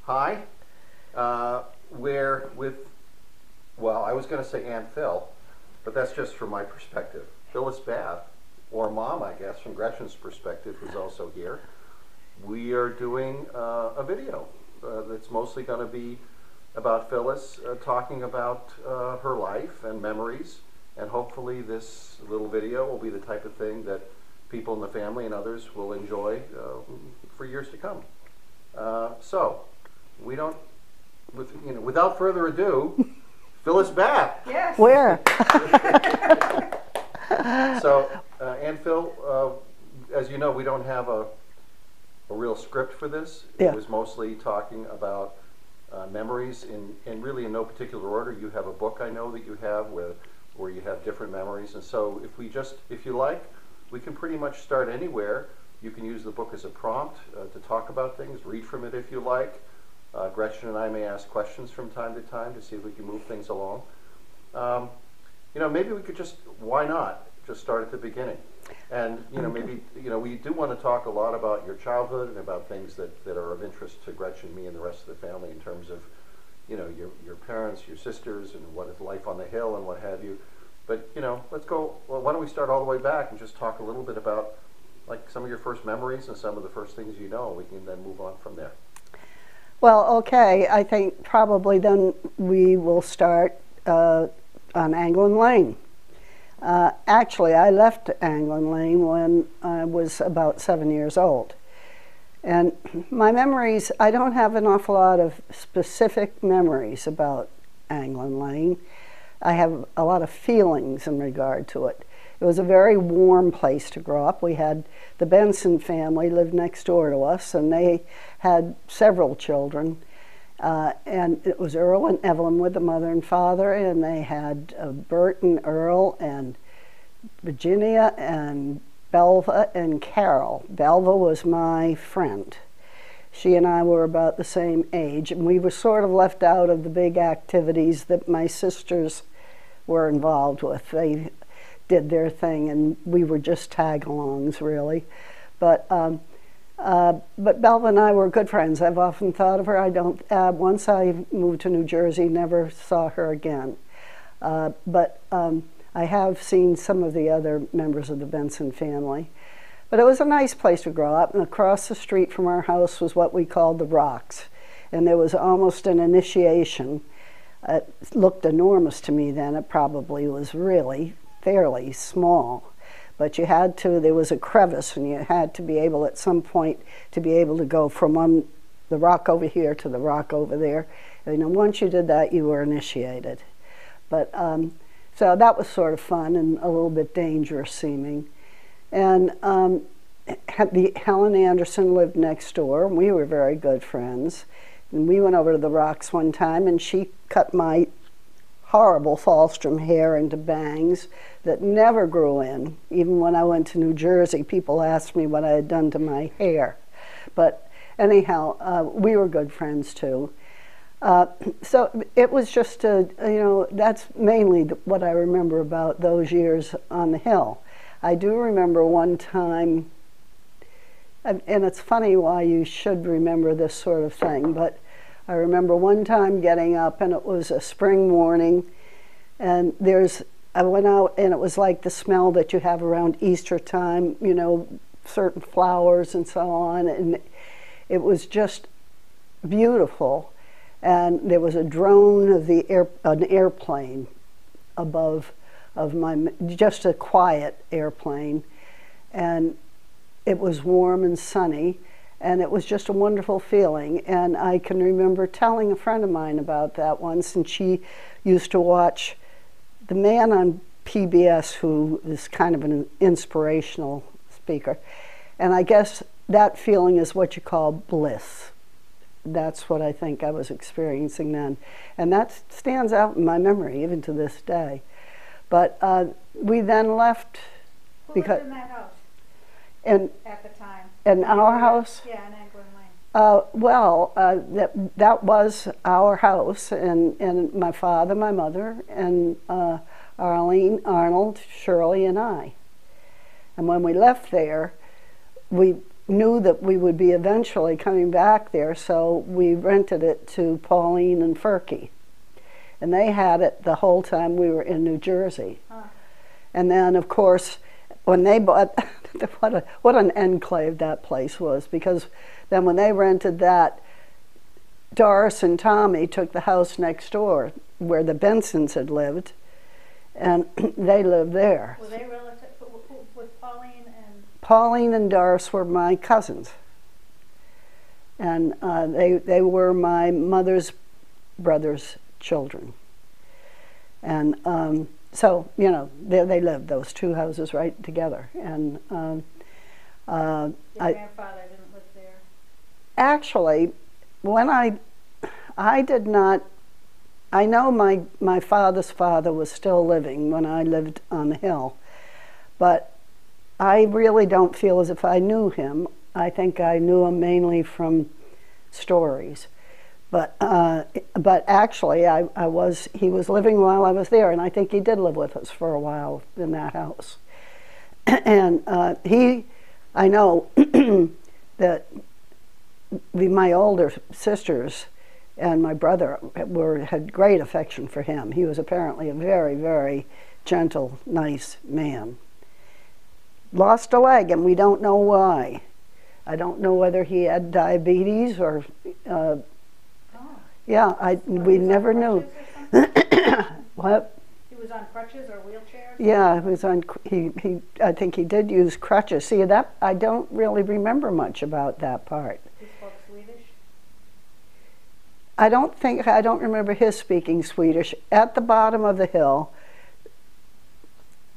Hi. We're with, well, I was going to say Aunt Phil, but that's just from my perspective. Phyllis Bath, or Mom, I guess, from Gretchen's perspective, who's also here. We are doing a video that's mostly going to be about Phyllis talking about her life and memories, and hopefully this little video will be the type of thing that people in the family and others will enjoy for years to come. So, we don't, without further ado, Phyllis Bath. Yes. Where? So, Aunt Phil, as you know, we don't have a real script for this. Yeah. It was mostly talking about memories in really in no particular order. You have a book I know that you have where you have different memories, and so if you like, we can pretty much start anywhere. You can use the book as a prompt to talk about things, read from it if you like. Gretchen and I may ask questions from time to time to see if we can move things along. Maybe we could why not, just start at the beginning. And, maybe, we do want to talk a lot about your childhood and about things that are of interest to Gretchen, me, and the rest of the family in terms of, your parents, your sisters, and what is life on the hill and what have you. But, let's go, well, why don't we start all the way back and just talk a little bit about, like, some of your first memories and some of the first things you know. We can then move on from there. Well, okay, I think probably then we will start on Anglin Lane. Actually, I left Anglin Lane when I was about 7 years old. And my memories, I don't have an awful lot of specific memories about Anglin Lane. I have a lot of feelings in regard to it. It was a very warm place to grow up. We had the Benson family lived next door to us, and they had several children. And it was Earl and Evelyn with the mother and father, and they had Bert and Earl and Virginia and Belva and Carol. Belva was my friend. She and I were about the same age, and we were sort of left out of the big activities that my sisters were involved with. They did their thing, and we were just tag-alongs, really. But Belva and I were good friends. I've often thought of her. Once I moved to New Jersey, never saw her again. But I have seen some of the other members of the Benson family. But it was a nice place to grow up, and across the street from our house was what we called the Rocks. And there was almost an initiation. It looked enormous to me then. It probably was really fairly small. But there was a crevice, and you had to be able at some point to be able to go from the rock over here to the rock over there. And once you did that, you were initiated. But so that was sort of fun and a little bit dangerous seeming. And Helen Anderson lived next door, and we were very good friends. And we went over to the Rocks one time, and she cut my horrible Falstrom hair into bangs that never grew in. Even when I went to New Jersey, people asked me what I had done to my hair. But anyhow, we were good friends too. So it was just that's mainly what I remember about those years on the hill. I do remember one time, and it's funny why you should remember this sort of thing, but I remember one time getting up, and it was a spring morning, and I went out, and it was like the smell that you have around Easter time, certain flowers and so on, and it was just beautiful. And there was a drone of an airplane above just a quiet airplane, and it was warm and sunny, and it was just a wonderful feeling. And I can remember telling a friend of mine about that once, and she used to watch the man on PBS who is kind of an inspirational speaker, and I guess that feeling is what you call bliss. That's what I think I was experiencing then, and that stands out in my memory even to this day. But we then left because Who lived in that house at the time? In our house? Yeah, in Anglin Lane. That was our house, and my father, my mother, and Arlene, Arnold, Shirley, and I. And when we left there, we knew that we would be eventually coming back there, so we rented it to Pauline and Ferky. And they had it the whole time we were in New Jersey. Huh. And then, of course, when they bought, what an enclave that place was, because then when they rented that, Doris and Tommy took the house next door where the Bensons had lived, and they lived there. Were they relative with Pauline and? Pauline and Doris were my cousins, and they were my mother's brother's children. And so, you know, they lived, those two houses right together. And Your grandfather didn't live there? actually, when I did not, I know my father's father was still living when I lived on the hill, but I really don't feel as if I knew him. I think I knew him mainly from stories. But actually, he was living while I was there, and I think he did live with us for a while in that house. And I know that my older sisters and my brother had great affection for him. He was apparently a very, very gentle, nice man. Lost a leg, and we don't know why. I don't know whether he had diabetes or. Yeah, we never knew. What? He was on crutches or wheelchairs? Yeah, he was on. I think he did use crutches. See, that I don't really remember much about that part. He spoke Swedish? I don't remember his speaking Swedish. At the bottom of the hill,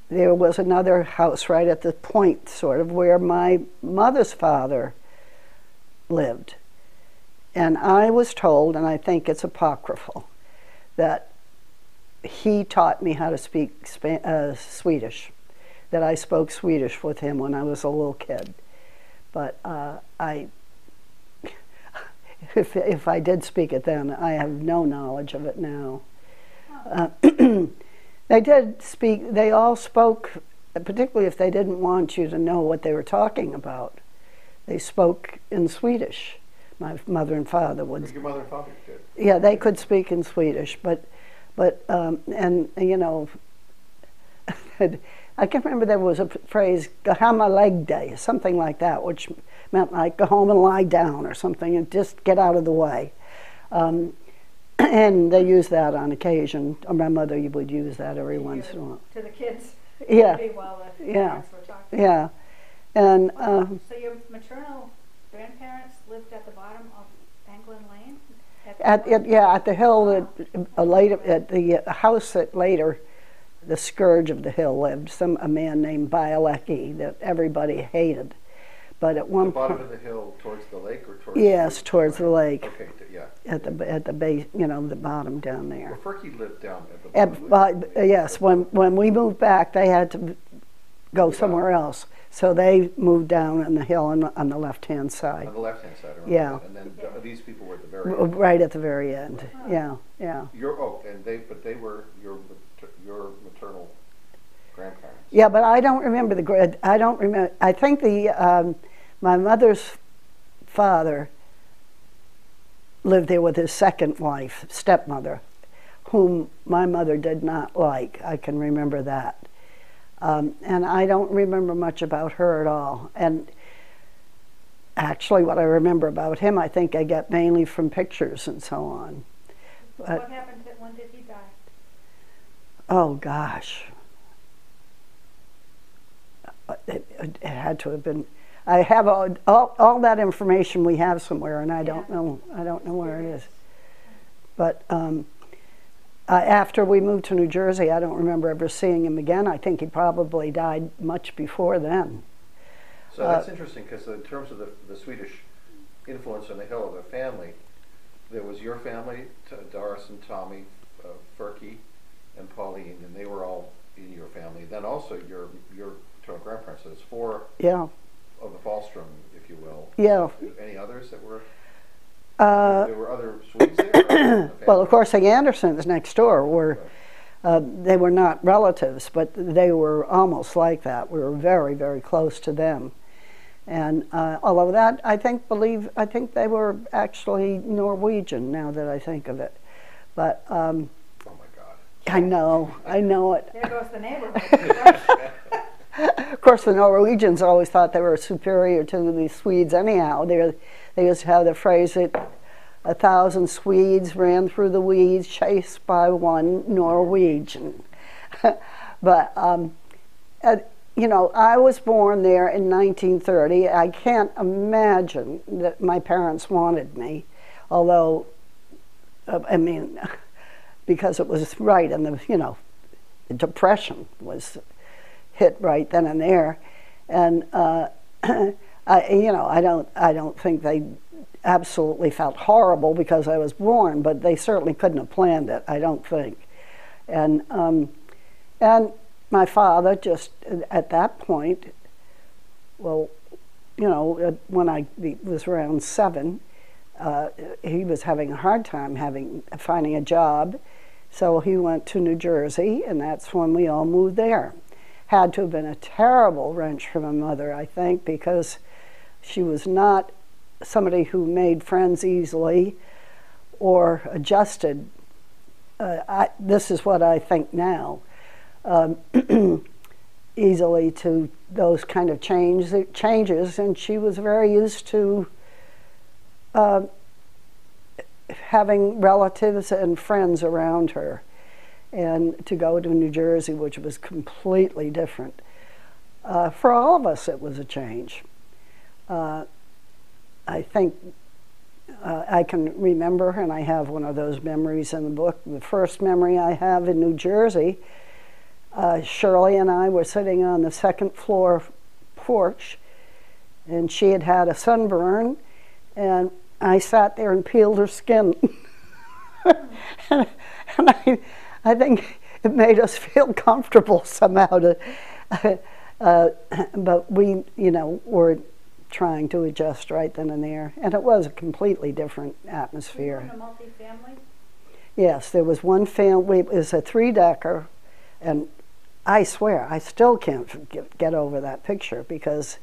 there was another house right at the point, sort of, where my mother's father lived. And I was told, and I think it's apocryphal, that he taught me how to speak Swedish, that I spoke Swedish with him when I was a little kid. But if I did speak it then, I have no knowledge of it now. They did speak, they all spoke, particularly if they didn't want you to know what they were talking about. They spoke in Swedish. My mother and father would. Your mother and father did? Yeah, they could speak in Swedish, but and you know, I can remember there was a phrase, "Gå hem och lägg dig," something like that, which meant like go home and lie down or something, and just get out of the way. And they used that on occasion. Or my mother would use that every once in a while. To the kids? Yeah. Maybe while the Yeah. parents were talking? Yeah. And So your maternal grandparents lived at the bottom of Anglin Lane? at the hill, at the house that later the scourge of the hill lived, a man named Bielecki that everybody hated. But at one point, the bottom point, of the hill towards the lake, or towards? Yes, towards the lake. Okay, yeah. At the base, you know, the bottom down there. Well, Ferky lived down at the bottom. Yes, when we moved back, they had to go somewhere else. So they moved down on the hill on the left-hand side. On the left-hand side, I remember Yeah. that. And then these people were at the very end. Right at the very end. Right. Yeah. But they were your maternal grandparents. Yeah, but I don't remember I don't remember. I think my mother's father lived there with his second wife, stepmother, whom my mother did not like. I can remember that. And I don't remember much about her at all. And actually what I remember about him, I think I get mainly from pictures and so on. What happened when did he die? Oh gosh. It had to have been. I have all that information we have somewhere, and I don't know where it is. But after we moved to New Jersey, I don't remember ever seeing him again. I think he probably died much before then. So that's interesting, because in terms of the Swedish influence on the hill of the family, there was your family, Doris and Tommy, Ferky, and Pauline, and they were all in your family. Then also your maternal grandparents. So there's four. Yeah. Of the Falstrom, if you will. Yeah. Any others that were? There were other Swedes there. Well, of course, the Andersons next door were. They were not relatives, but they were almost like that. We were very, very close to them, And although that, I think they were actually Norwegian, now that I think of it. But Oh my God. I know it. There goes the neighborhood. Of course, the Norwegians always thought they were superior to the Swedes anyhow. They used to have the phrase that 1,000 Swedes ran through the weeds chased by one Norwegian. But, you know, I was born there in 1930. I can't imagine that my parents wanted me, although, I mean, because it was right in the, you know, the Depression was hit right then and there, and you know, I don't think they absolutely felt horrible because I was born, but they certainly couldn't have planned it, I don't think. And my father just at that point, well, you know, when I was around 7, he was having a hard time finding a job, so he went to New Jersey, and that's when we all moved there. Had to have been a terrible wrench for my mother, I think, because she was not somebody who made friends easily or adjusted. This is what I think now, easily to those kind of changes, and she was very used to having relatives and friends around her. And to go to New Jersey, which was completely different. For all of us, it was a change. I think I can remember, and I have one of those memories in the book. The first memory I have in New Jersey, Shirley and I were sitting on the second floor porch, and she had had a sunburn, and I sat there and peeled her skin. and I think it made us feel comfortable somehow. But we, you know, were trying to adjust right then and there, and it was a completely different atmosphere. Were you in a multi-family? Yes, there was one family. It was a 3-decker, and I swear I still can't get over that picture because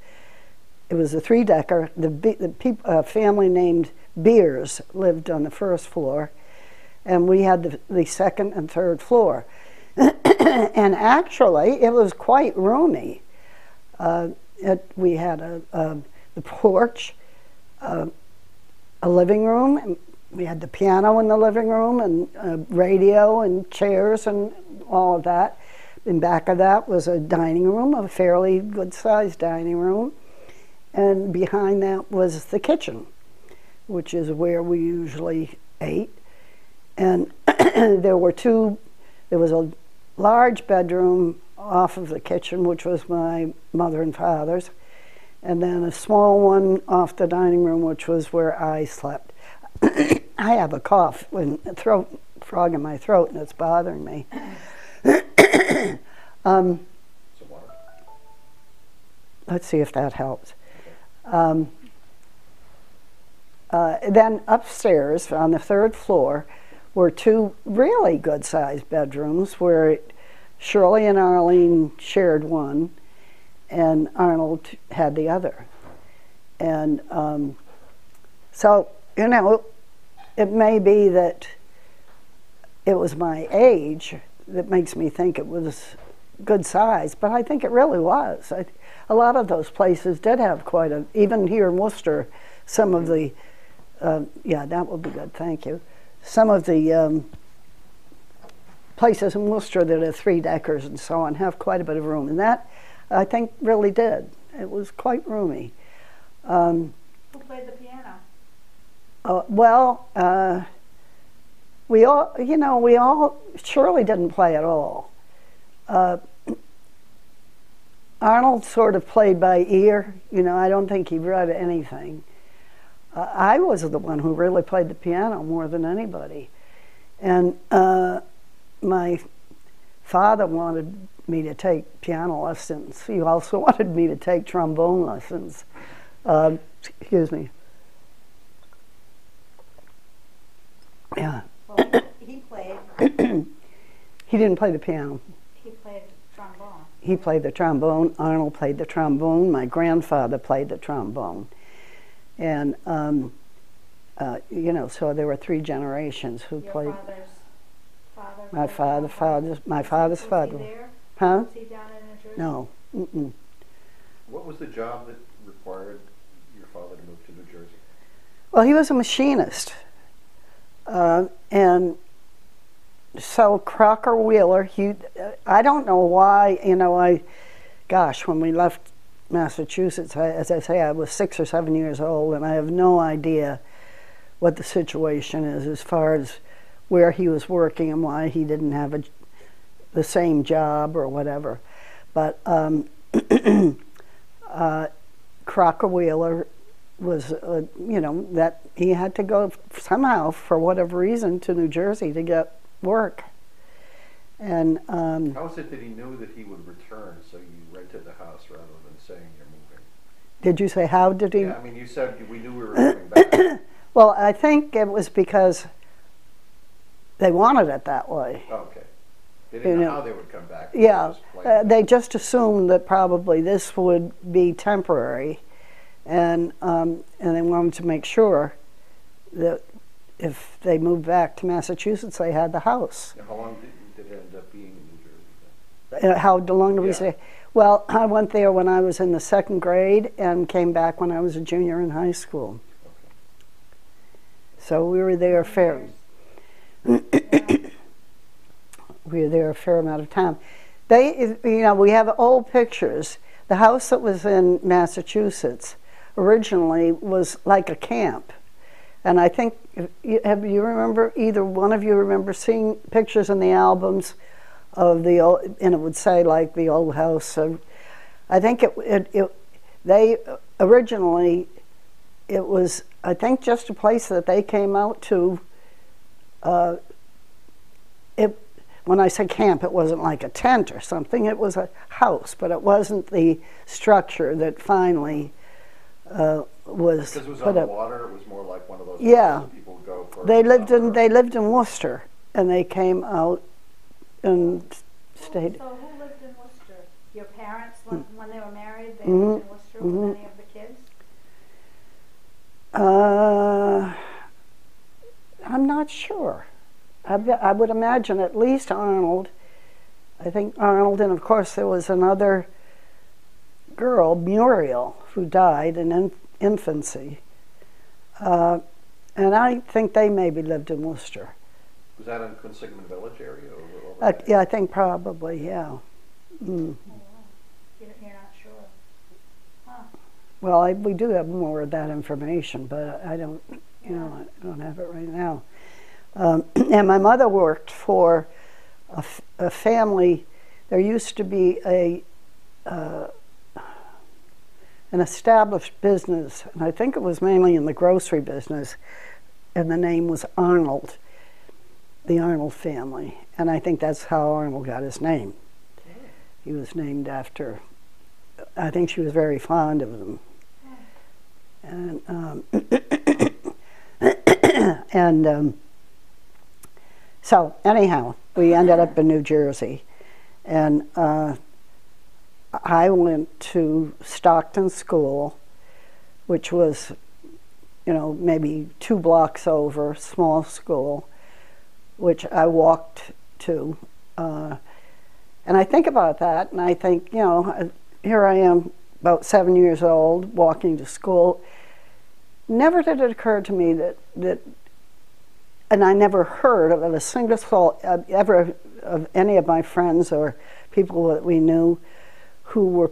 it was a 3-decker. The family named Beers lived on the first floor, and we had the second and third floor. And actually, it was quite roomy. We had the porch, a living room, and we had the piano in the living room, and radio and chairs and all of that. In back of that was a dining room, a fairly good-sized dining room, and behind that was the kitchen, which is where we usually ate. And there was a large bedroom off of the kitchen, which was my mother and father's, and then a small one off the dining room, which was where I slept. I have a cough, frog in my throat, and it's bothering me. Let's see if that helps. Then upstairs on the third floor were 2 really good-sized bedrooms where Shirley and Arlene shared one, and Arnold had the other. And so, you know, it may be that it was my age that makes me think it was good size, but I think it really was. A lot of those places did have quite a, even here in Worcester, some of the, yeah, that would be good, thank you. Some of the places in Worcester that are 3-deckers and so on have quite a bit of room, and that I think really did. It was quite roomy. Who played the piano? Well, we all, Shirley didn't play at all. Arnold sort of played by ear. You know, I don't think he read anything. I was the one who really played the piano more than anybody. And my father wanted me to take piano lessons. He also wanted me to take trombone lessons. Excuse me. Yeah. Well, he played. He didn't play the piano. He played trombone. he played the trombone. Arnold played the trombone. My grandfather played the trombone. And, you know, so there were 3 generations who Your played. father's father? My played father's trombone? father. Was he there? Huh? Was he down in New Jersey? No. Mm-mm. What was the job that required your father to move to New Jersey? Well, he was a machinist. And so Crocker Wheeler, I don't know why, you know, gosh, when we left Massachusetts, as I say, I was 6 or 7 years old, and I have no idea what the situation is as far as where he was working and why he didn't have the same job or whatever. But Crocker Wheeler was, you know, that he had to go somehow, for whatever reason, to New Jersey to get work. And how is it that he knew that he would return, so you rented the house rather than saying you're moving? did you say how did he? Yeah, I mean, you said we knew we were coming back. Well, I think it was because they wanted it that way. Oh, okay. They didn't You know know, how they would come back. Yeah, Just playing they just assumed that probably this would be temporary, and they wanted to make sure that if they moved back to Massachusetts, they had the house. How long did it end up being in New Jersey then? How long did we Yeah. stay? Well, I went there when I was in the 2nd grade and came back when I was a junior in high school. Okay. So we were there Yeah. we were there a fair amount of time. You know, we have old pictures. The house that was in Massachusetts originally was like a camp. And I think, you remember, either one of you remember seeing pictures in the albums of the old, and it would say like the old house. I think they originally, it was, I think, just a place that they came out to. When I say camp, it wasn't like a tent or something. It was a house, but it wasn't the structure that finally was Because it was put on the up. water, it was more like one of those Yeah. places that people would go for. They lived summer. in Worcester, and they came out and stayed. So who lived in Worcester? Your parents, when they were married, they Mhm. lived in Worcester with any of the kids? I'm not sure. I would imagine at least Arnold. I think Arnold, and of course there was another girl, Muriel, who died in infancy. And I think they maybe lived in Worcester. Was that in Quinsigamond Village area? Over there? Yeah, I think probably, yeah. Mm. Oh, wow. You're not sure? Huh. Well, we do have more of that information, but I don't, you know, I don't have it right now. And my mother worked for a family. There used to be an established business, and I think it was mainly in the grocery business, and the name was Arnold, the Arnold family. And I think that's how Arnold got his name. He was named after, I think she was very fond of them. And so anyhow, we ended up in New Jersey, and I went to Stockton School, which was, you know, maybe 2 blocks over, small school, which I walked to. And I think about that, and I think, you know, here I am, about 7 years old, walking to school. Never did it occur to me that and I never heard of a single soul ever of any of my friends or people that we knew who were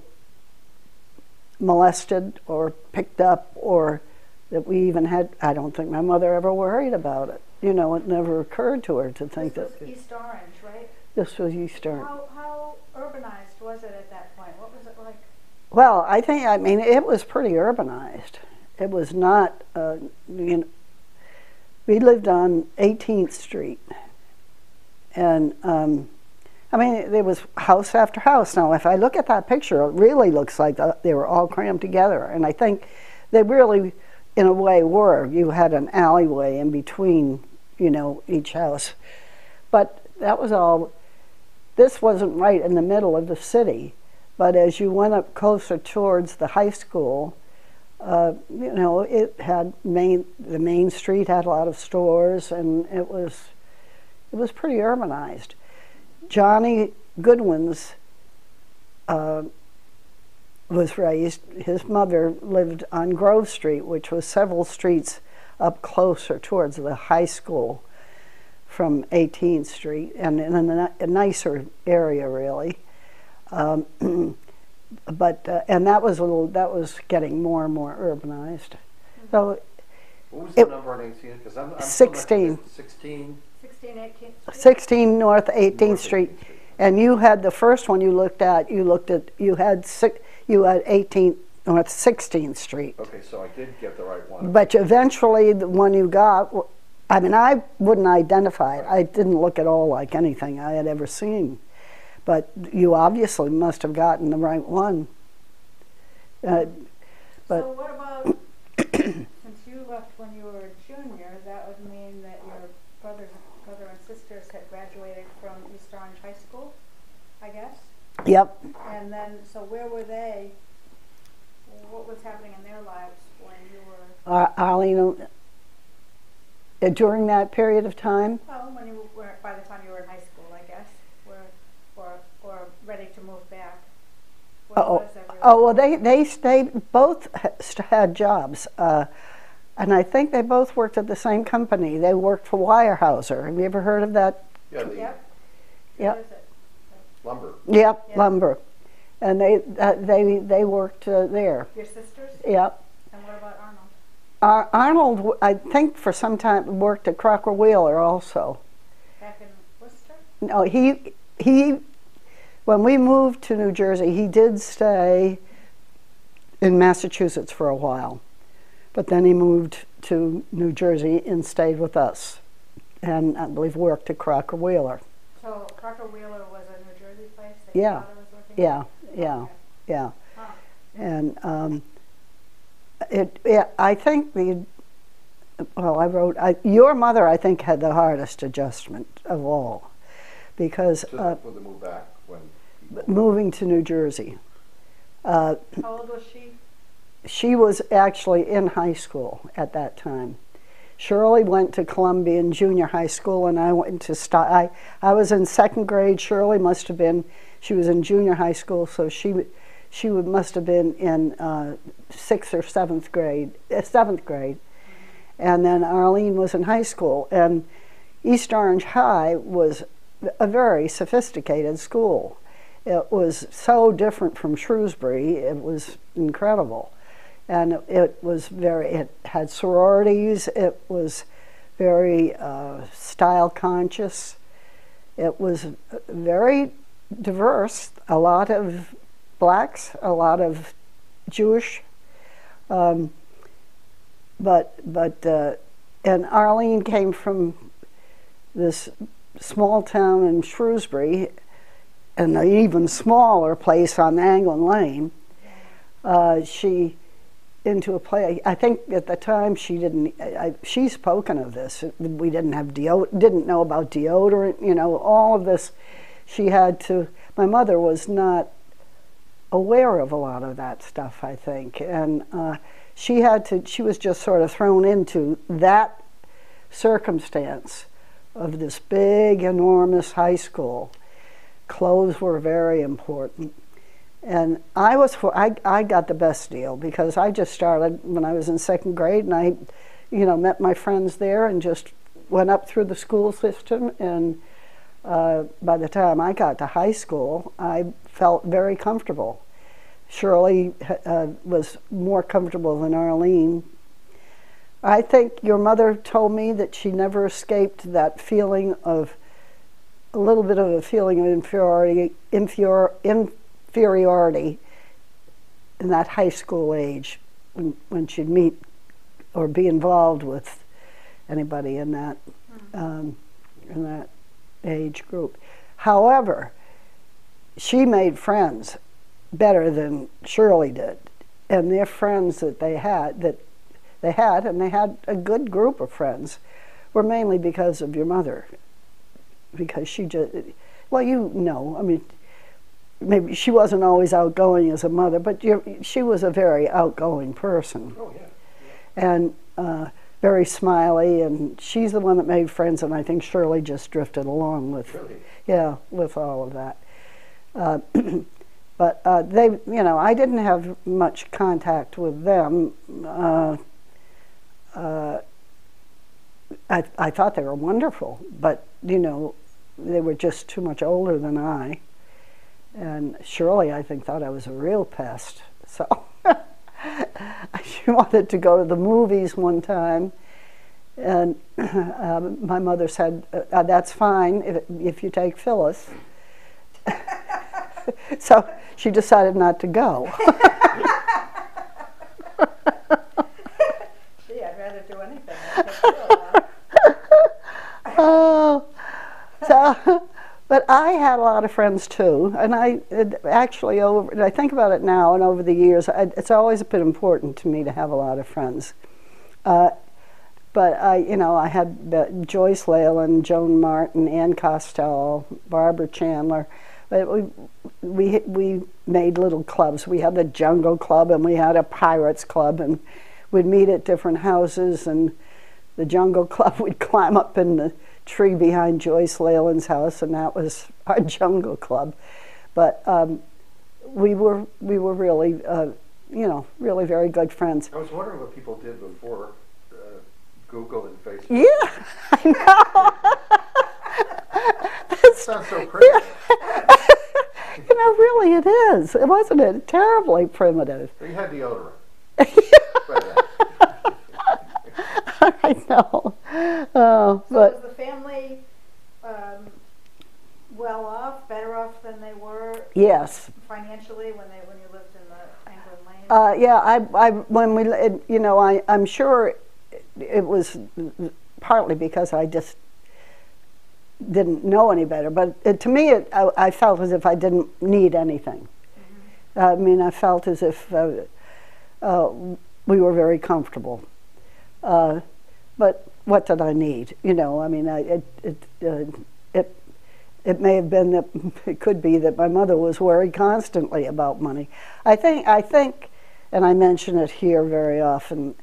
molested or picked up, or that we even had. I don't think my mother ever worried about it. You know, it never occurred to her to think This that was East Orange, right? this was East Orange. How urbanized was it at that point? What was it like? Well, I mean, it was pretty urbanized. It was not, you know, we lived on 18th Street. And, I mean, there was house after house. Now, if I look at that picture, it really looks like they were all crammed together. And I think they really, in a way, were. You had an alleyway in between, you know, each house. But that was all this wasn't right in the middle of the city, but as you went up closer towards the high school, you know, it had the main street had a lot of stores, and it was pretty urbanized. Johnny Goodwin's was raised. His mother lived on Grove Street, which was several streets up closer towards the high school from 18th Street, and in a nicer area, really. But and that was getting more and more urbanized. So What was the number on 18th? Because I'm 16. 16. 16, 18th Street? 16 North 18th North Street. 18th Street. And you had the first one you looked at. You had 18th North 16th Street. Okay, so I did get the right one. But eventually, the one you got, I mean, I wouldn't identify it. I didn't look at all like anything I had ever seen. But you obviously must have gotten the right one. But So what about, since you left when you were a junior, that would mean that your brother and sisters had graduated from East Orange High School, I guess? yep, And then, so where were they? What was happening in their lives when you were, Arlene, during that period of time, well, when you were, by the time you were in high school, I guess, or ready to move back? What was everyone? oh well, they both had jobs, and I think they both worked at the same company. They worked for Weyerhaeuser. Have you ever heard of that? Yeah, the Yep. Yep. What is it? lumber. Yep, Yeah. lumber, and they worked there. Your sisters? Yep. And what about Arnold? Arnold, I think for some time worked at Crocker Wheeler also. Back in Worcester? No, he when we moved to New Jersey, he did stay in Massachusetts for a while, but then he moved to New Jersey and stayed with us, and I believe worked at Crocker Wheeler. So Crocker Wheeler was a New Jersey place that Yeah. your father was working at? Yeah, Okay. yeah, Huh. and I think your mother, I think, had the hardest adjustment of all, because So when they moved back, when moving to New Jersey. How old was she? She was actually in high school at that time. Shirley went to Columbian Junior High School, and I went to I was in second grade. Shirley must have been. She was in junior high school, so she must have been in sixth or seventh grade. Seventh grade, and then Arlene was in high school. And East Orange High was a very sophisticated school. It was so different from Shrewsbury. It was incredible. And it had sororities. It was very style conscious. It was very diverse. A lot of blacks, a lot of Jewish. And Arlene came from this small town in Shrewsbury, and an even smaller place on Anglin Lane. She into a play. I think at the time she didn't. She's spoken of this. We didn't have didn't know about deodorant. You know, all of this. She had to. My mother was not aware of a lot of that stuff, I think, and she had to. She was just sort of thrown into that circumstance of this big, enormous high school. Clothes were very important. And I got the best deal because I just started when I was in second grade, and I, met my friends there and just went up through the school system. And by the time I got to high school, I felt very comfortable. Shirley was more comfortable than Arlene. I think your mother told me that she never escaped that feeling of a little bit of a feeling of inferiority in that high school age when she'd meet or be involved with anybody in that age group. However, she made friends better than Shirley did, and their friends that they had, and they had a good group of friends, were mainly because of your mother, because well, you know, I mean, maybe she wasn't always outgoing as a mother, but she was a very outgoing person. Oh, yeah. And very smiley, and she's the one that made friends, and I think Shirley just drifted along with, Really? yeah, with all of that. But they, you know, I didn't have much contact with them. I thought they were wonderful, but, you know, they were just too much older than I. And Shirley, I think, thought I was a real pest. So she wanted to go to the movies one time, and my mother said, that's fine if you take Phyllis. So she decided not to go. Gee, I'd rather do anything than take Phil. Oh, so, but I had a lot of friends too, and I actually, I think about it now, and over the years, it's always been important to me to have a lot of friends. But you know, I had Joyce Leyland, Joan Martin, Ann Costello, Barbara Chandler. But we made little clubs. We had the Jungle Club, and we had a Pirates Club, and we'd meet at different houses. And the Jungle Club, we'd climb up in the tree behind Joyce Leyland's house, and that was our Jungle Club. But we were really, you know, really very good friends. I was wondering what people did before Google and Facebook. Yeah, I know. It sounds so pretty. You know, really it is. Wasn't it terribly primitive? You had deodorant. I know. So But was the family well off, better off than they were yes. financially when you lived in the Anglin Lane? Yeah, when we, you know, I'm sure it was partly because I just didn't know any better. But to me, I felt as if I didn't need anything. Mm-hmm. I mean, I felt as if we were very comfortable. But what did I need? You know, I mean, it may have been that it could be that my mother was worried constantly about money. I think, and I mention it here very often,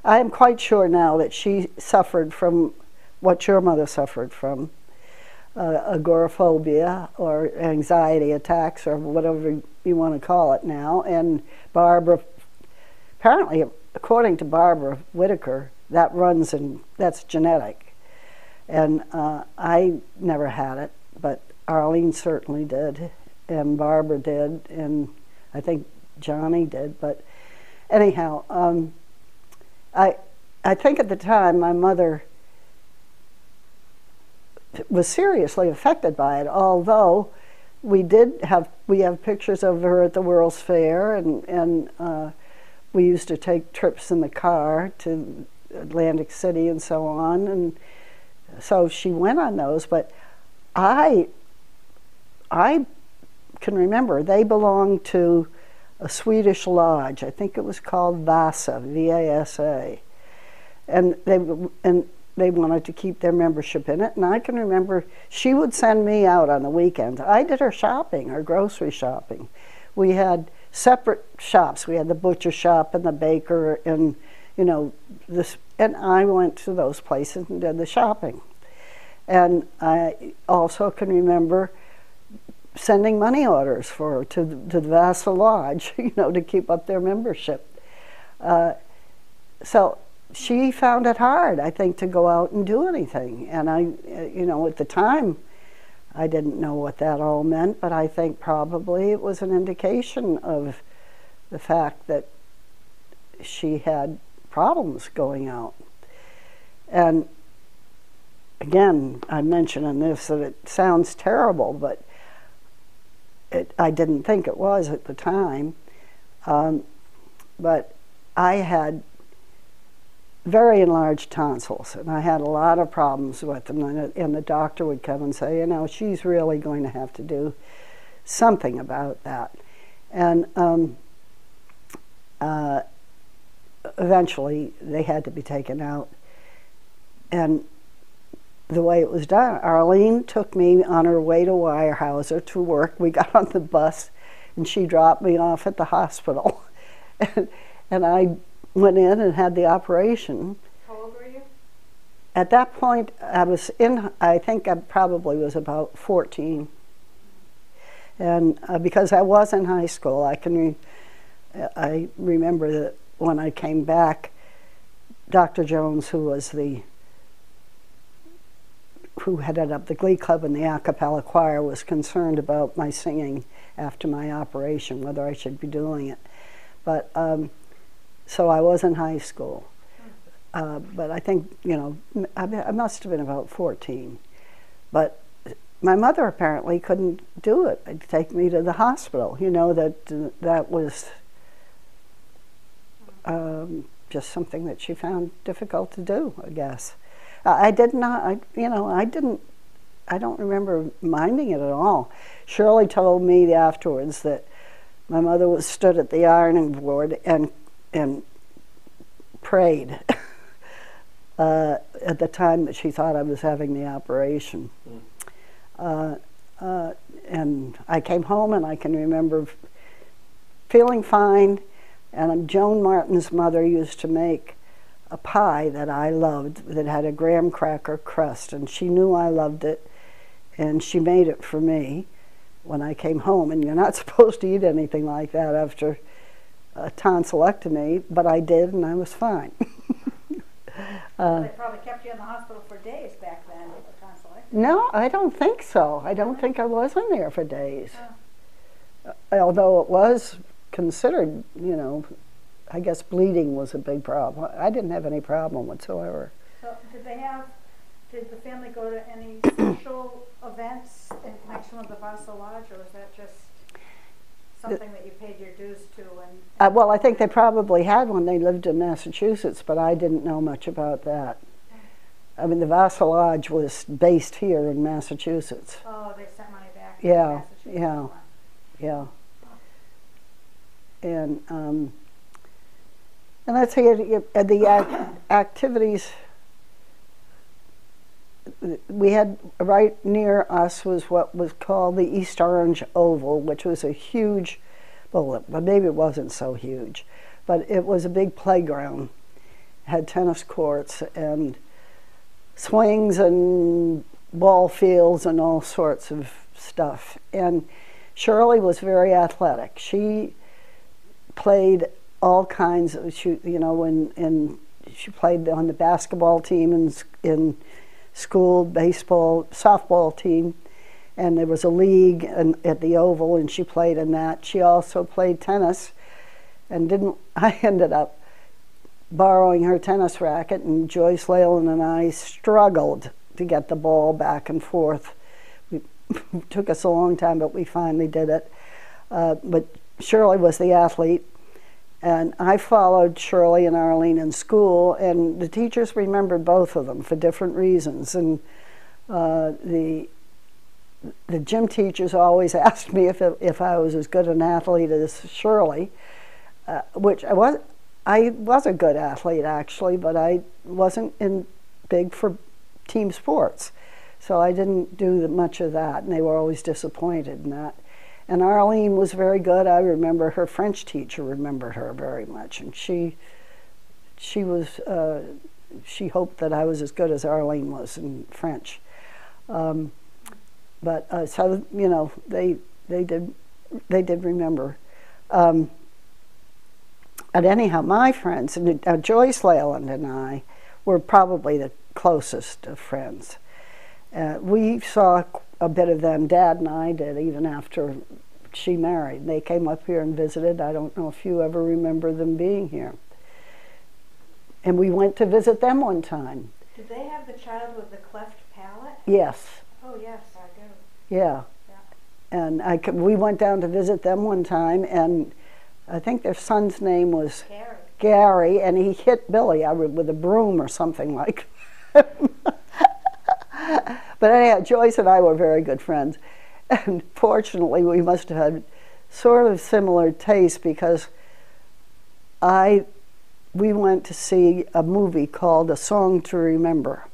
I am quite sure now that she suffered from what your mother suffered from, agoraphobia or anxiety attacks or whatever you want to call it now. And Barbara, apparently, according to Barbara Whitaker, that's genetic. And I never had it, but Arlene certainly did, and Barbara did, and I think Johnny did. But anyhow, I think at the time my mother was seriously affected by it, although we have pictures of her at the World's Fair, and we used to take trips in the car to Atlantic City and so on, and so she went on those. But I can remember they belonged to a Swedish lodge. I think it was called Vasa, V-A-S-A, and they wanted to keep their membership in it. And I can remember she would send me out on the weekends. I did her shopping, her grocery shopping. We had separate shops. We had the butcher shop and the baker, and you know this. And I went to those places and did the shopping. And I also can remember sending money orders for her to the Vasa Lodge, you know, to keep up their membership. So she found it hard, I think, to go out and do anything. And I, you know, at the time, I didn't know what that all meant, but I think probably it was an indication of the fact that she had problems going out. And again, I'm mentioning this, that it sounds terrible, but I didn't think it was at the time. But I had very enlarged tonsils, and I had a lot of problems with them. And the doctor would come and say, you know, she's really going to have to do something about that. And eventually, they had to be taken out. And the way it was done. Arlene took me on her way to Weyerhaeuser to work. We got on the bus, and she dropped me off at the hospital. and I went in and had the operation. How old were you? At that point, I think I probably was about 14. And because I was in high school, I remember that when I came back, Dr. Jones, who headed up the Glee Club and the a cappella choir, was concerned about my singing after my operation, whether I should be doing it. But so I was in high school. But I think, I must have been about 14. But my mother apparently couldn't do it. It'd take me to the hospital. That was just something that she found difficult to do, I guess. I don't remember minding it at all. Shirley told me afterwards that my mother stood at the ironing board and prayed at the time that she thought I was having the operation. And I came home, and I can remember feeling fine. And Joan Martin's mother used to make a pie that I loved that had a graham cracker crust, and she knew I loved it, and she made it for me when I came home. And you're not supposed to eat anything like that after a tonsillectomy, but I did, and I was fine. They probably kept you in the hospital for days back then with the tonsillectomy. No, I don't think so. I don't think I was in there for days. Although it was considered, I guess bleeding was a big problem. I didn't have any problem whatsoever. So did the family go to any social events in connection with the vassalage, or was that just something that you paid your dues to? Well, I think they probably had when they lived in Massachusetts, but I didn't know much about that. I mean, the vassalage was based here in Massachusetts. Oh, they sent money back to Yeah, Massachusetts. yeah. And let's say the activities we had right near us was what was called the East Orange Oval, which was a huge, well, maybe it wasn't so huge, but it was a big playground. It had tennis courts and swings and ball fields and all sorts of stuff. And Shirley was very athletic. She played all kinds of, she played on the basketball team in school, baseball, softball team, and there was a league at the Oval, and she played in that. She also played tennis, and I ended up borrowing her tennis racket, and Joyce Leyland and I struggled to get the ball back and forth. It took us a long time, but we finally did it. But Shirley was the athlete, and I followed Shirley and Arlene in school, and the teachers remembered both of them for different reasons. And the gym teachers always asked me if I was as good an athlete as Shirley, which I was. I was a good athlete, actually, but I wasn't big for team sports. So I didn't do much of that, and they were always disappointed in that. And Arlene was very good. I remember her French teacher remembered her very much, and she hoped that I was as good as Arlene was in French. So they did remember. But anyhow, my friends, and Joyce Leyland and I were probably the closest of friends. We saw a bit of them, Dad and I did, even after she married. They came up here and visited. I don't know if you ever remember them being here. And we went to visit them one time. Did they have the child with the cleft palate? Yes. Oh, yes, I do. Yeah. And we went down to visit them one time, and I think their son's name was Gary, and he hit Billy with a broom or something like that. But anyhow, Joyce and I were very good friends. And fortunately, we must have had sort of similar tastes, because we went to see a movie called A Song to Remember.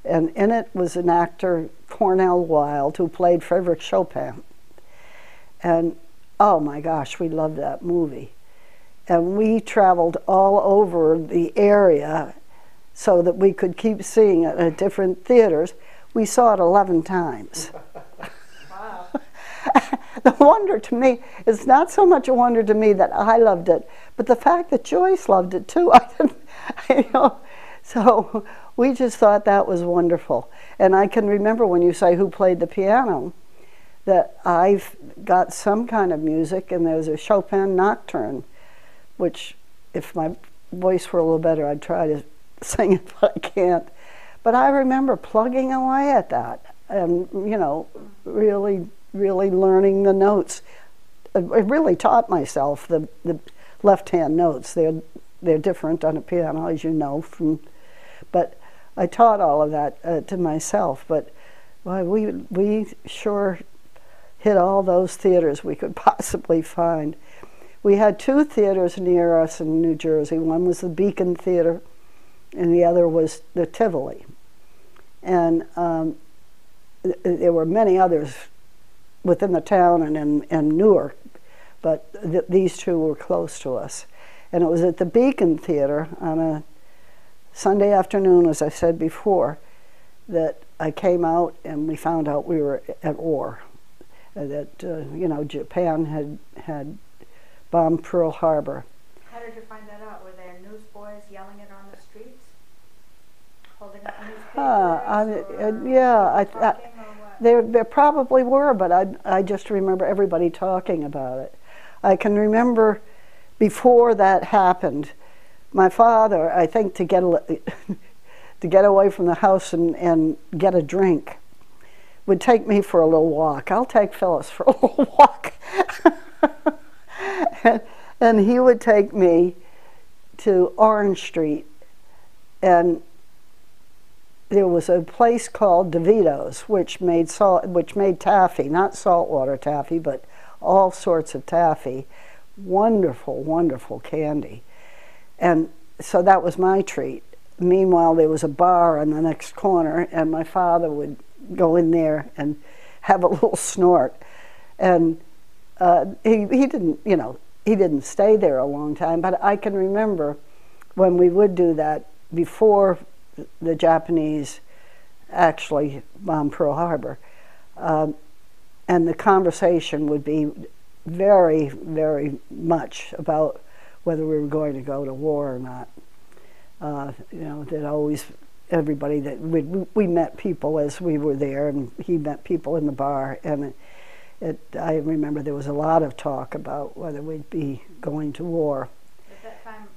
And in it was an actor, Cornell Wilde, who played Frédéric Chopin. And oh my gosh, we loved that movie. And we traveled all over the area so that we could keep seeing it at different theaters. We saw it 11 times. Wow. The wonder to me, it's not so much a wonder to me that I loved it, but the fact that Joyce loved it too. So we just thought that was wonderful. And I can remember when you say who played the piano, that I've got some kind of music, and there's a Chopin nocturne, which if my voice were a little better, I'd try to sing it, but I can't. But I remember plugging away at that and, really learning the notes. I really taught myself the left-hand notes. They're different on a piano, as you know, but I taught all of that to myself. But well, we sure hit all those theaters we could possibly find. We had 2 theaters near us in New Jersey. One was the Beacon Theater, and the other was the Tivoli. And there were many others within the town and in Newark, but these 2 were close to us. And it was at the Beacon Theater on a Sunday afternoon, as I said before, that I came out and we found out we were at war. That, Japan had bombed Pearl Harbor. How did you find that out? Were there newsboys yelling it on the streets? Holding up newspapers? Yeah, Talking, or what? there probably were, but I just remember everybody talking about it. I can remember before that happened, my father, I think to get away from the house and get a drink, would take me for a little walk. I'll take Phyllis for a little walk. and he would take me to Orange Street, and there was a place called DeVito's, which made taffy, not saltwater taffy, but all sorts of taffy. Wonderful, wonderful candy. And so that was my treat. Meanwhile, there was a bar on the next corner, and my father would go in there and have a little snort. And he didn't stay there a long time, but I can remember when we would do that before the Japanese actually bombed Pearl Harbor. And the conversation would be very, very much about whether we were going to go to war or not. That always, everybody that we met people as we were there, and he met people in the bar, and I remember there was a lot of talk about whether we'd be going to war. At that time,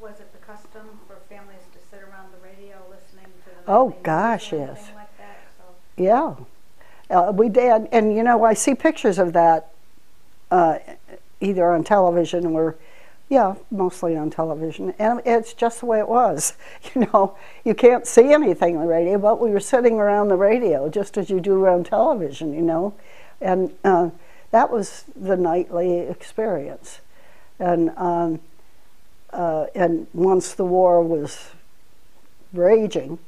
was it the custom for families to sit around the radio listening to the Oh nightly gosh, news or yes. anything like that? So. Yeah, we did, and I see pictures of that either on television or, mostly on television, and it's just the way it was. You can't see anything on the radio, but we were sitting around the radio just as you do around television, and that was the nightly experience. And once the war was raging,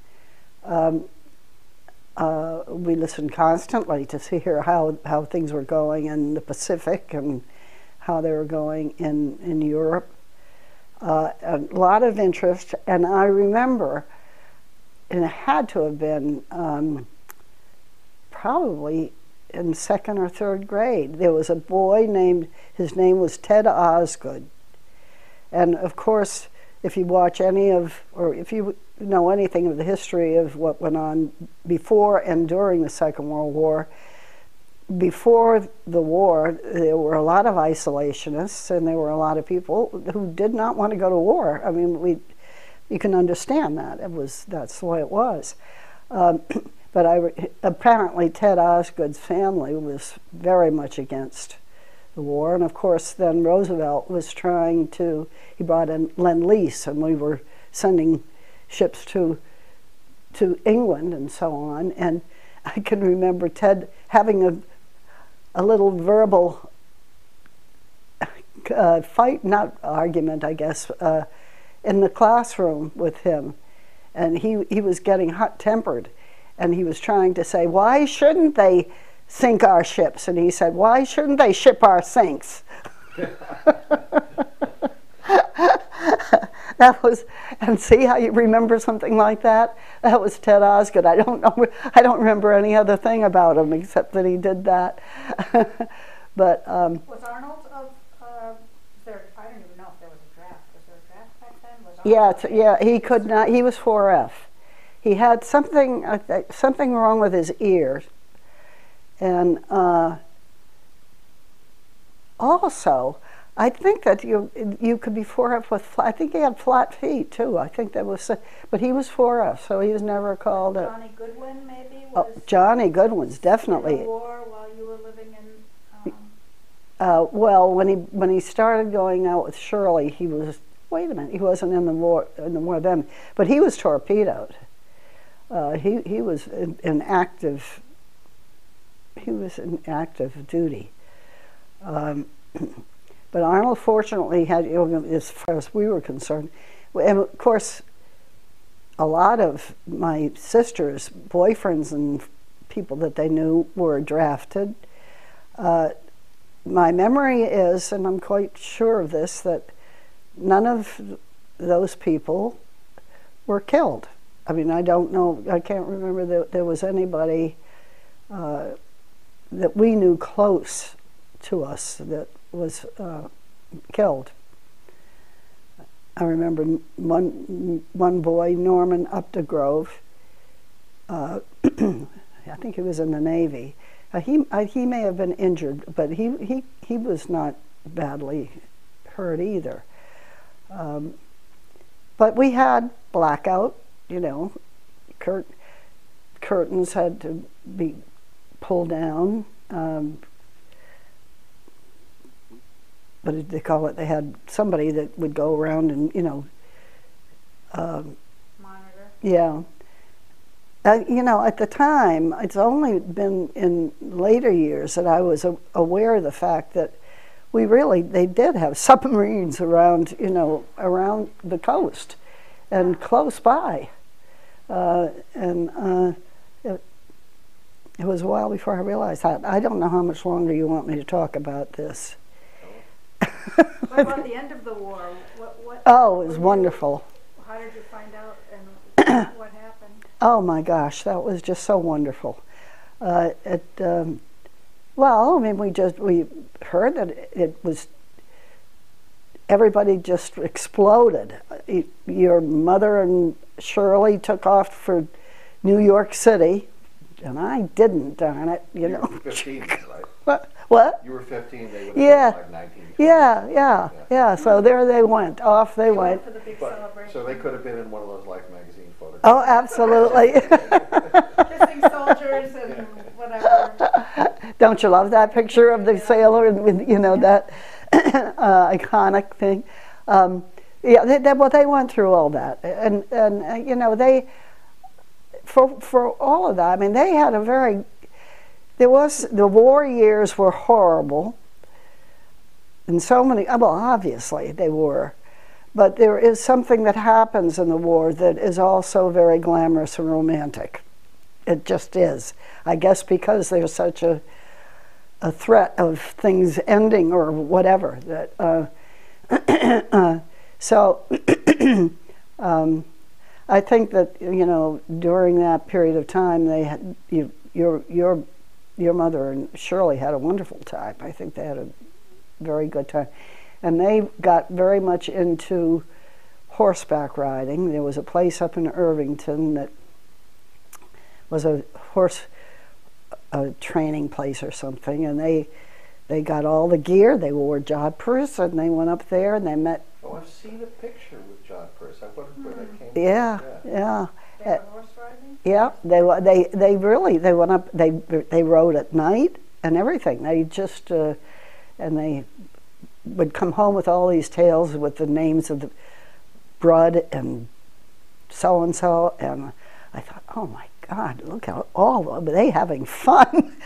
we listened constantly to hear how things were going in the Pacific and how they were going in Europe. A lot of interest, and I remember, and it had to have been probably in 2nd or 3rd grade, there was a boy his name was Ted Osgood. And of course, if you watch or if you know anything of the history of what went on before and during the Second World War, before the war, there were a lot of isolationists, and there were a lot of people who did not want to go to war. I mean, you can understand that. That's the way it was. But apparently Ted Osgood's family was very much against the war, and of course then Roosevelt was he brought in Lend-Lease, and we were sending ships to England and so on, and I can remember Ted having a little verbal fight, not argument, I guess, in the classroom with him. and he was getting hot-tempered, and he was trying to say, why shouldn't they sink our ships? And he said, why shouldn't they ship our sinks? That was, and see how you remember something like that? That was Ted Osgood. I don't remember any other thing about him except that he did that. But was Arnold of there? I don't even know if there was a draft. Was there a draft back then? Was Arnold yeah, he could not. He was 4F. He had something wrong with his ear, and also, I think that you could be 4F with. I think he had flat feet too. I think that was, but he was 4F, so he was never called. Johnny Goodwin maybe was. Oh, Johnny Goodwin's definitely. In the war while you were living in. Well, when he started going out with Shirley, he was. Wait a minute, he wasn't in the war then, but he was torpedoed. He was in active. He was in active duty. But Arnold fortunately had, as far as we were concerned, and of course, a lot of my sister's boyfriends and people that they knew were drafted. My memory is, and I'm quite sure of this, that none of those people were killed. I mean, I don't know, I can't remember that there was anybody that we knew close to us that was killed. I remember one boy, Norman Updegrove, I think he was in the Navy. He may have been injured, but he was not badly hurt either. But we had blackout, curtains had to be pulled down. What did they call it? They had somebody that would go around and, monitor. Yeah. At the time, it's only been in later years that I was aware of the fact that they did have submarines around, around the coast and close by. It was a while before I realized that. I don't know how much longer you want me to talk about this. What about the end of the war? Oh, it was wonderful. How did you find out and what happened? Oh my gosh, that was just so wonderful. Well, I mean, we heard that it was, everybody just exploded. Your mother and Shirley took off for New York City, and I didn't, darn it, You were 15, right? What? You were 15, they would have Yeah. been like 19. Yeah. So there they went. Off they went. For the big But, celebration. so they could have been in one of those Life magazine photographs. Oh, absolutely. Kissing soldiers and whatever. Don't you love that picture of the sailor and with, that iconic thing? They went through all that, and they for all of that. I mean, they had the war years were horrible, and so many. Well, obviously they were, but there is something that happens in the war that is also very glamorous and romantic. It just is. I guess because there's such a threat of things ending or whatever that. So I think that during that period of time they had your mother and Shirley had a wonderful time. I think they had a very good time, and they got very much into horseback riding. There was a place up in Irvington that was a horse training place or something, and they got all the gear. They wore jodhpurs, and they went up there and they met. Oh, I've seen a picture with jodhpurs. I wondered where that came from. Yeah. They were horse riding? Yeah, they really went up. They rode at night and everything. They just and they would come home with all these tales with the names of the Brud and so, and I thought, oh my God, look at all of them. Are they having fun?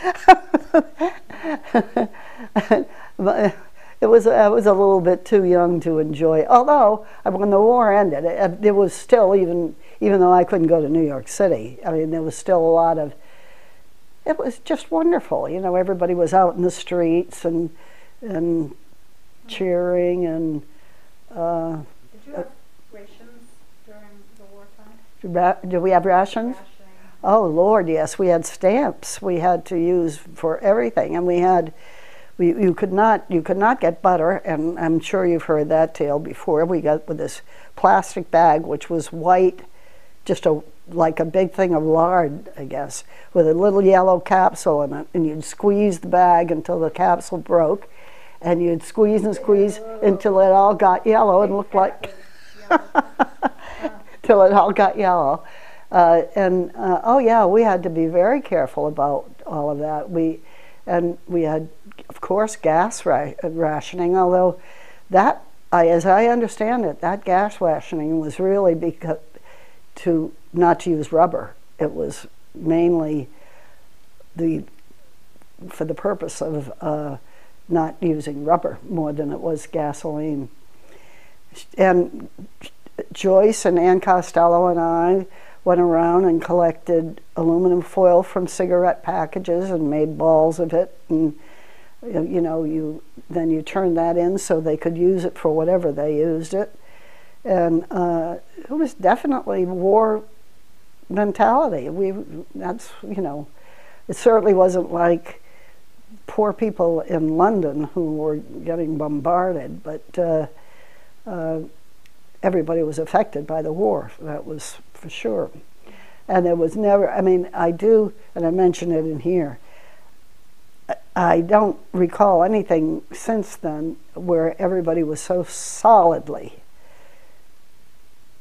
But I was a little bit too young to enjoy. Although when the war ended, there was still even though I couldn't go to New York City. I mean, there was still a lot of, it was just wonderful. You know, everybody was out in the streets and cheering and. Did you have rations during the wartime? Do we have rations? Rationing. Oh Lord, yes. We had stamps. We had to use for everything, and we had. You could not get butter, and I'm sure you've heard that tale before. We got with this plastic bag, which was white, just like a big thing of lard, I guess, with a little yellow capsule in it, and you'd squeeze the bag until the capsule broke, and you'd squeeze and squeeze until it all got yellow and looked like, till it all got yellow. Oh yeah, we had to be very careful about all of that. We had, of course, gas rationing, although that, as I understand it, that gas rationing was really because not to use rubber. It was mainly for the purpose of not using rubber more than it was gasoline. And Joyce and Ann Costello and I went around and collected aluminum foil from cigarette packages and made balls of it, and you know, then you turned that in so they could use it for whatever they used it. And it was definitely war mentality. That's, you know, it certainly wasn't like poor people in London who were getting bombarded, but everybody was affected by the war, that was for sure. And there was never, I mean, I do, and I mention it in here, I don't recall anything since then where everybody was so solidly,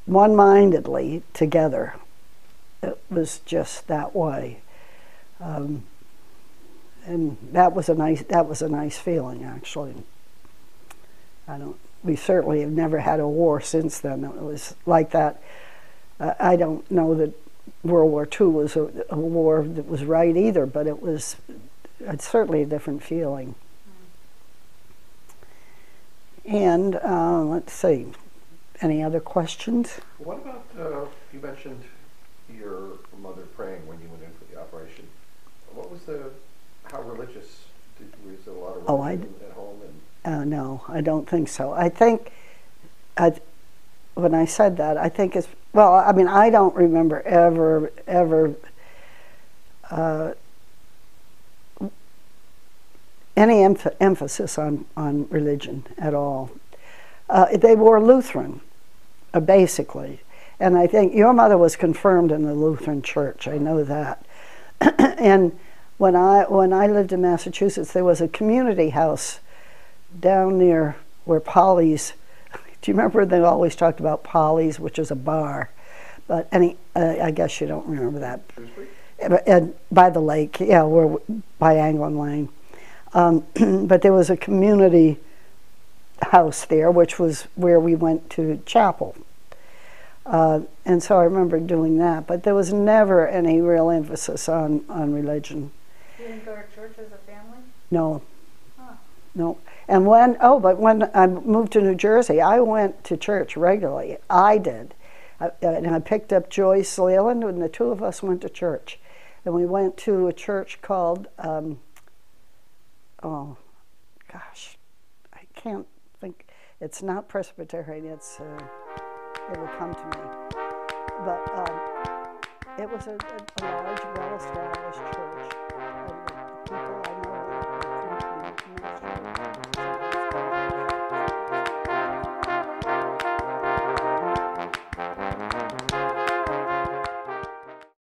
one-mindedly together. It was just that way. And that was a nice feeling, actually. We certainly have never had a war since then. It was like that. I don't know that World War II was a war that was right either, but it's certainly a different feeling. And let's see, any other questions? What about, you mentioned your mother praying when you went in for the operation. What was how religious, was there a lot of religion at home? No, I don't think so. I think, when I said that, I think it's, well, I mean, I don't remember ever any emphasis on religion at all. They were Lutheran, basically. And I think your mother was confirmed in the Lutheran church, I know that. And when I lived in Massachusetts, there was a community house down near where Polly's, do you remember they always talked about Polly's, which is a bar? But I guess you don't remember that. And by the lake, yeah, we're by Anglin Lane. But there was a community house there, which was where we went to chapel. And so I remember doing that, but there was never any real emphasis on religion. You didn't go to church as a family? No. Huh. No. And but when I moved to New Jersey, I went to church regularly. I did. And I picked up Joyce Leland, and the two of us went to church. And we went to a church called, oh gosh, I can't think. It's not Presbyterian, it will come to me. But it was a large, well-established church. And the people